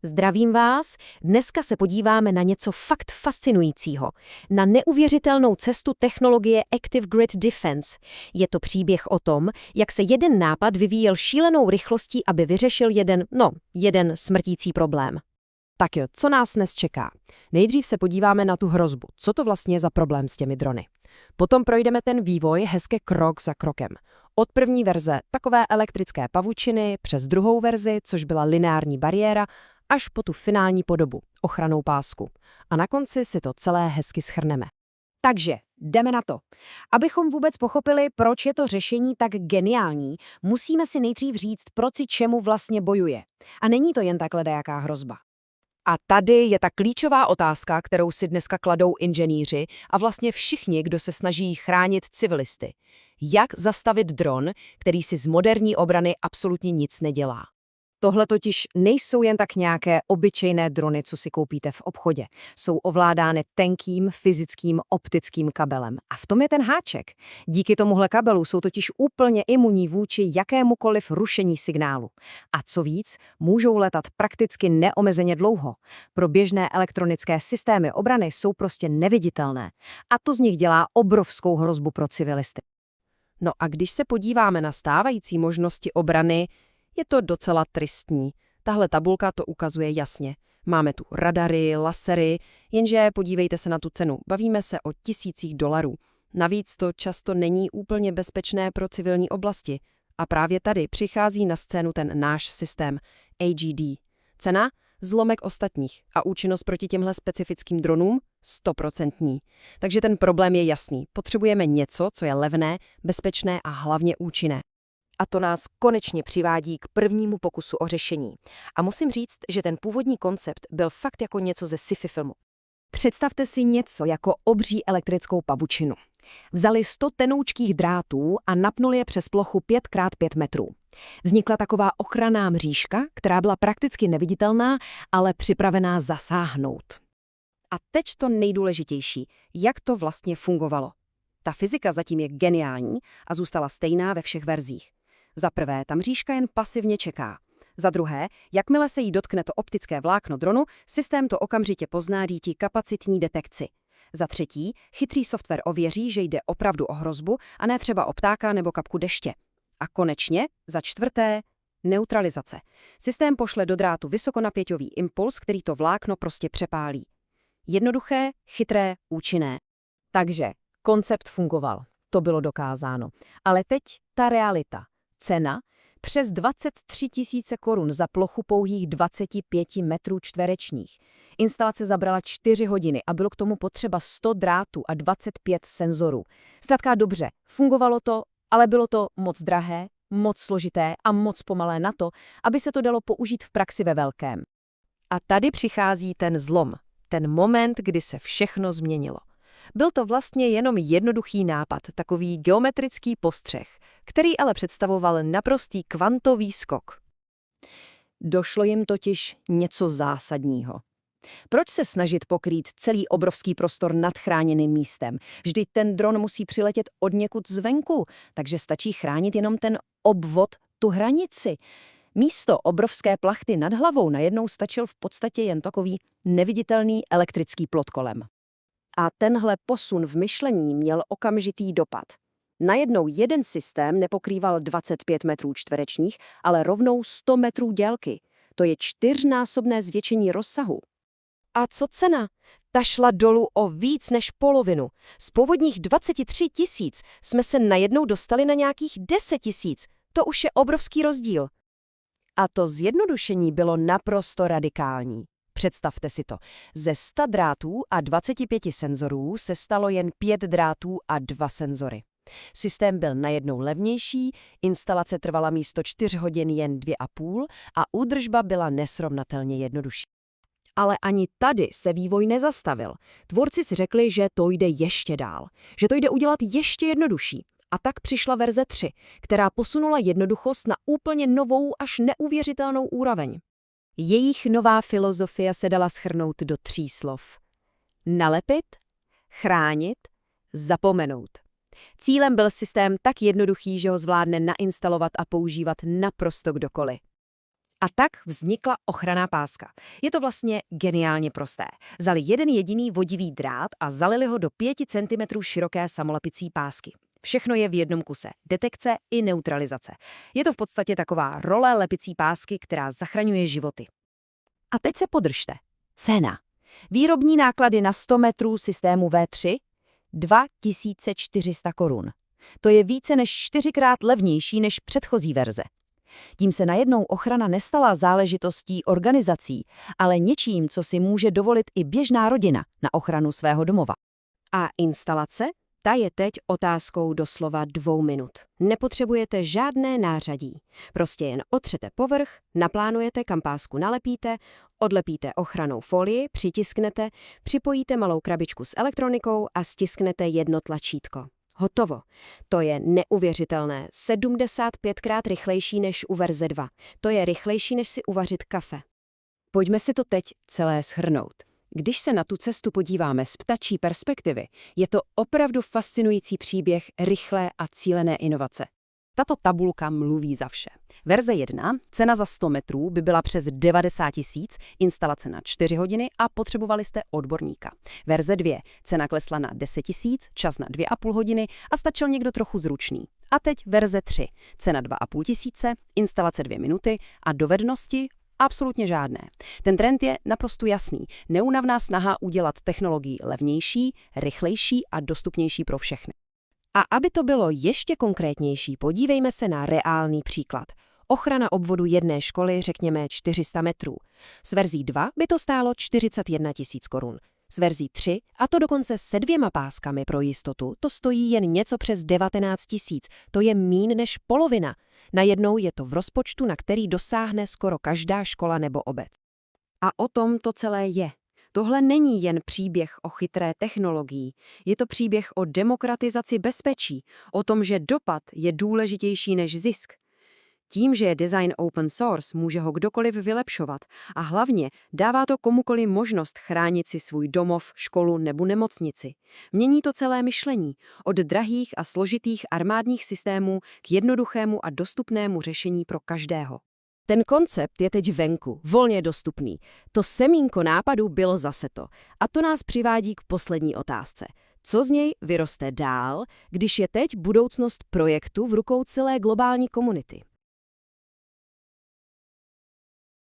Zdravím vás, dneska se podíváme na něco fakt fascinujícího. Na neuvěřitelnou cestu technologie Active Grid Defense. Je to příběh o tom, jak se jeden nápad vyvíjel šílenou rychlostí, aby vyřešil jeden smrtící problém. Tak jo, co nás dnes čeká? Nejdřív se podíváme na tu hrozbu, co to vlastně je za problém s těmi drony. Potom projdeme ten vývoj hezky krok za krokem. Od první verze takové elektrické pavučiny přes druhou verzi, což byla lineární bariéra, až po tu finální podobu, ochrannou pásku. A na konci si to celé hezky shrneme. Takže jdeme na to. Abychom vůbec pochopili, proč je to řešení tak geniální, musíme si nejdřív říct, proti čemu vlastně bojuje. A není to jen takhle dajaká hrozba. A tady je ta klíčová otázka, kterou si dneska kladou inženýři a vlastně všichni, kdo se snaží chránit civilisty. Jak zastavit dron, který si z moderní obrany absolutně nic nedělá? Tohle totiž nejsou jen tak nějaké obyčejné drony, co si koupíte v obchodě. Jsou ovládány tenkým fyzickým optickým kabelem. A v tom je ten háček. Díky tomuhle kabelu jsou totiž úplně imunní vůči jakémukoliv rušení signálu. A co víc, můžou letat prakticky neomezeně dlouho. Pro běžné elektronické systémy obrany jsou prostě neviditelné. A to z nich dělá obrovskou hrozbu pro civilisty. No a když se podíváme na stávající možnosti obrany, je to docela tristní. Tahle tabulka to ukazuje jasně. Máme tu radary, lasery, jenže podívejte se na tu cenu. Bavíme se o $1000. Navíc to často není úplně bezpečné pro civilní oblasti. A právě tady přichází na scénu ten náš systém AGD. Cena? Zlomek ostatních. A účinnost proti těmhle specifickým dronům? 100%. Takže ten problém je jasný. Potřebujeme něco, co je levné, bezpečné a hlavně účinné. A to nás konečně přivádí k prvnímu pokusu o řešení. A musím říct, že ten původní koncept byl fakt jako něco ze sci-fi filmu. Představte si něco jako obří elektrickou pavučinu. Vzali 100 tenoučkých drátů a napnuli je přes plochu 5x5 metrů. Vznikla taková ochranná mřížka, která byla prakticky neviditelná, ale připravená zasáhnout. A teď to nejdůležitější, jak to vlastně fungovalo. Ta fyzika zatím je geniální a zůstala stejná ve všech verzích. Za prvé, ta mřížka jen pasivně čeká. Za druhé, jakmile se jí dotkne to optické vlákno dronu, systém to okamžitě pozná díky kapacitní detekci. Za třetí, chytrý software ověří, že jde opravdu o hrozbu a ne třeba o ptáka nebo kapku deště. A konečně, za čtvrté, neutralizace. Systém pošle do drátu vysokonapěťový impuls, který to vlákno prostě přepálí. Jednoduché, chytré, účinné. Takže koncept fungoval, to bylo dokázáno. Ale teď ta realita. Cena? Přes 23 000 korun za plochu pouhých 25 metrů čtverečních. Instalace zabrala 4 hodiny a bylo k tomu potřeba 100 drátů a 25 senzorů. Zkrátka dobře, fungovalo to, ale bylo to moc drahé, moc složité a moc pomalé na to, aby se to dalo použít v praxi ve velkém. A tady přichází ten zlom, ten moment, kdy se všechno změnilo. Byl to vlastně jenom jednoduchý nápad, takový geometrický postřeh, který ale představoval naprostý kvantový skok. Došlo jim totiž něco zásadního. Proč se snažit pokrýt celý obrovský prostor nad chráněným místem? Vždyť ten dron musí přiletět odněkud zvenku, takže stačí chránit jenom ten obvod, tu hranici. Místo obrovské plachty nad hlavou najednou stačil v podstatě jen takový neviditelný elektrický plot kolem. A tenhle posun v myšlení měl okamžitý dopad. Najednou jeden systém nepokrýval 25 metrů čtverečních, ale rovnou 100 metrů délky. To je 4násobné zvětšení rozsahu. A co cena? Ta šla dolů o víc než polovinu. Z původních 23 000 jsme se najednou dostali na nějakých 10 000. To už je obrovský rozdíl. A to zjednodušení bylo naprosto radikální. Představte si to. Ze 100 drátů a 25 senzorů se stalo jen 5 drátů a 2 senzory. Systém byl najednou levnější, instalace trvala místo 4 hodin jen 2,5 a údržba byla nesrovnatelně jednodušší. Ale ani tady se vývoj nezastavil. Tvůrci si řekli, že to jde ještě dál, že to jde udělat ještě jednodušší. A tak přišla verze 3, která posunula jednoduchost na úplně novou až neuvěřitelnou úroveň. Jejich nová filozofie se dala shrnout do 3 slov. Nalepit, chránit, zapomenout. Cílem byl systém tak jednoduchý, že ho zvládne nainstalovat a používat naprosto kdokoliv. A tak vznikla ochranná páska. Je to vlastně geniálně prosté. Vzali jeden jediný vodivý drát a zalili ho do 5 cm široké samolepicí pásky. Všechno je v jednom kuse. Detekce i neutralizace. Je to v podstatě taková role lepicí pásky, která zachraňuje životy. A teď se podržte. Cena. Výrobní náklady na 100 metrů systému V3 2400 korun. To je více než 4krát levnější než předchozí verze. Tím se najednou ochrana nestala záležitostí organizací, ale něčím, co si může dovolit i běžná rodina na ochranu svého domova. A instalace? Ta je teď otázkou doslova 2 minut. Nepotřebujete žádné nářadí. Prostě jen otřete povrch, naplánujete, kam pásku nalepíte, odlepíte ochrannou folii, přitisknete, připojíte malou krabičku s elektronikou a stisknete jedno tlačítko. Hotovo. To je neuvěřitelné. 75krát rychlejší než u verze 2. To je rychlejší, než si uvařit kafe. Pojďme si to teď celé shrnout. Když se na tu cestu podíváme z ptačí perspektivy, je to opravdu fascinující příběh rychlé a cílené inovace. Tato tabulka mluví za vše. Verze 1, cena za 100 metrů by byla přes 90 000, instalace na 4 hodiny a potřebovali jste odborníka. Verze 2, cena klesla na 10 000, čas na 2,5 hodiny a stačil někdo trochu zručný. A teď verze 3, cena 2,5 tisíce, instalace 2 minuty a dovednosti absolutně žádné. Ten trend je naprosto jasný. Neúnavná snaha udělat technologii levnější, rychlejší a dostupnější pro všechny. A aby to bylo ještě konkrétnější, podívejme se na reálný příklad. Ochrana obvodu jedné školy, řekněme 400 metrů. S verzí 2 by to stálo 41 000 korun. S verzí 3, a to dokonce se 2 páskami pro jistotu, to stojí jen něco přes 19 000. To je míň než polovina. Najednou je to v rozpočtu, na který dosáhne skoro každá škola nebo obec. A o tom to celé je. Tohle není jen příběh o chytré technologii, je to příběh o demokratizaci bezpečí, o tom, že dopad je důležitější než zisk. Tím, že je design open source, může ho kdokoliv vylepšovat a hlavně dává to komukoliv možnost chránit si svůj domov, školu nebo nemocnici. Mění to celé myšlení, od drahých a složitých armádních systémů k jednoduchému a dostupnému řešení pro každého. Ten koncept je teď venku, volně dostupný. To semínko nápadu bylo zase to. A to nás přivádí k poslední otázce. Co z něj vyroste dál, když je teď budoucnost projektu v rukou celé globální komunity?